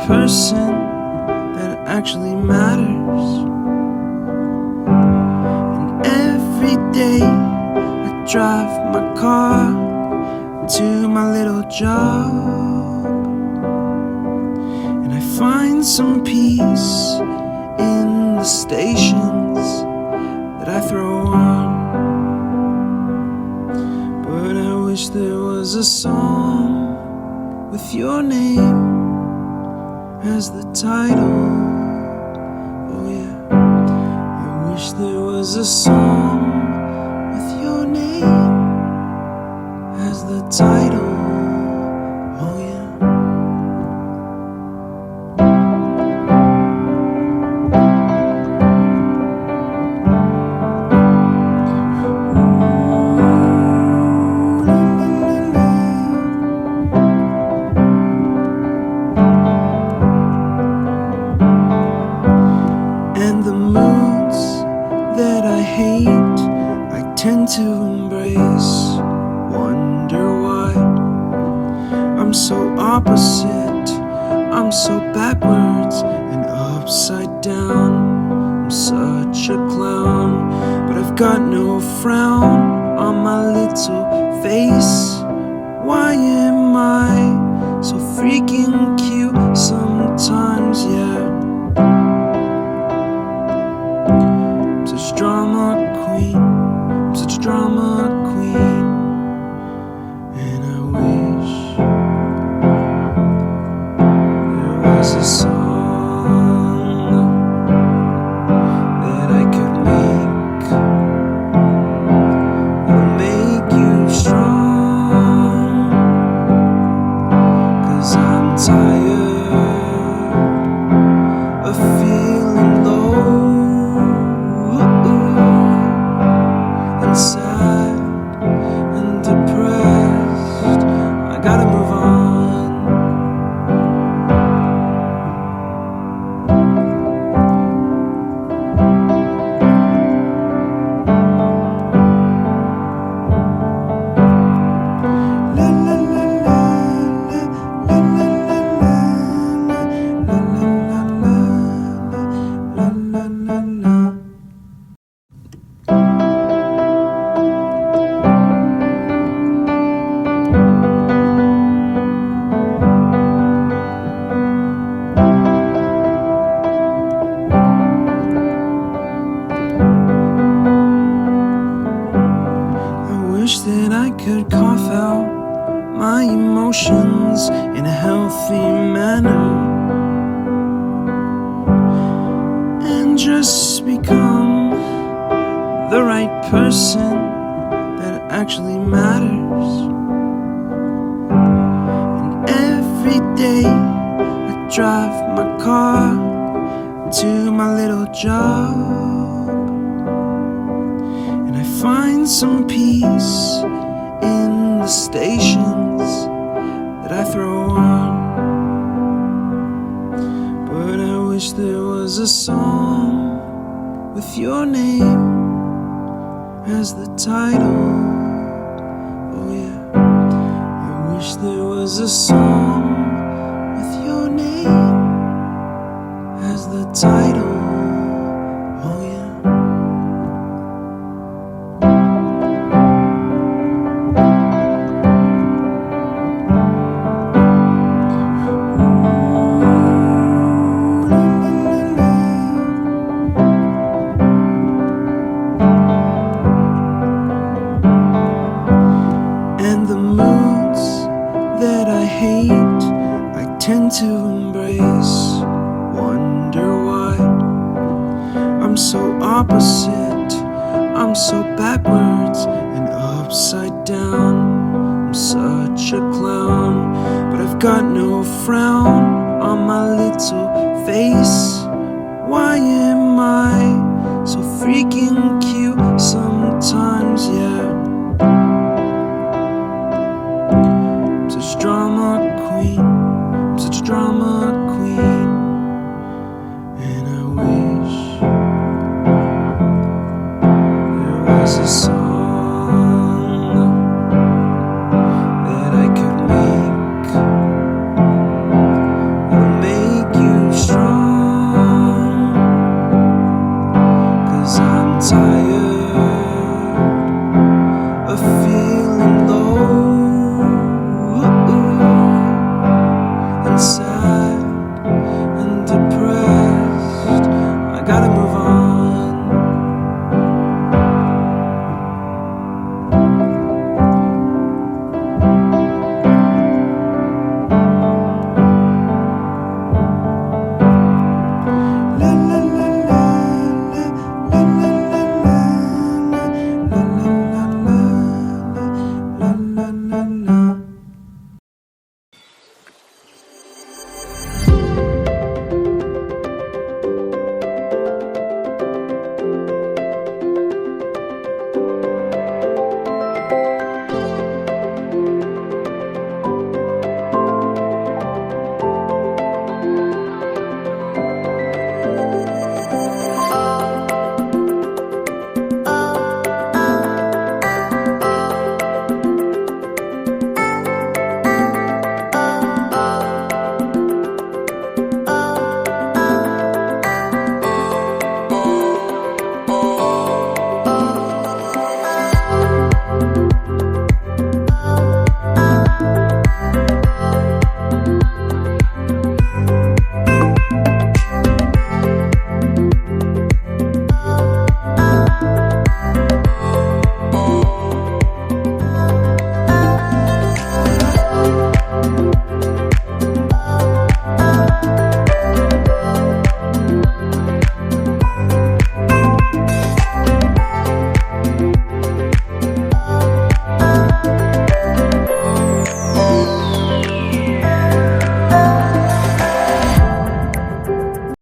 person that actually matters. And every day I drive my car to my little job, and I find some peace in the stations that I throw on. But I wish there was a song with your name as the title. Oh yeah, I wish there was a song with your name as the title. Oh yeah. And the moods that I hate, I tend to embrace. Wonder why I'm so opposite, I'm so backwards and upside down. I'm such a clown, but I've got no frown on my little face. Why am I so freaking cute sometimes, yeah? I'm such drama queen, I'm such drama queen. And I wish there was a song that I could make that'll make you strong. 'Cause I'm tired of feeling low and sad and depressed. I gotta move on. La la la la la la la la la la la la. I wish that I could cough out my emotions in a healthy manner and just become the right person that actually matters. And every day I drive my car to my little job, and I find some peace in the stations that I throw on. But I wish there was a song with your name as the title. Oh yeah, I wish there was a song with your name as the title. Oh yeah. And the moods that I hate, I tend to embrace. Wonder why I'm so opposite, I'm so backwards and upside down. I'm such a clown, but I've got no frown on my little face. Why am I so freaking cute sometimes, yeah?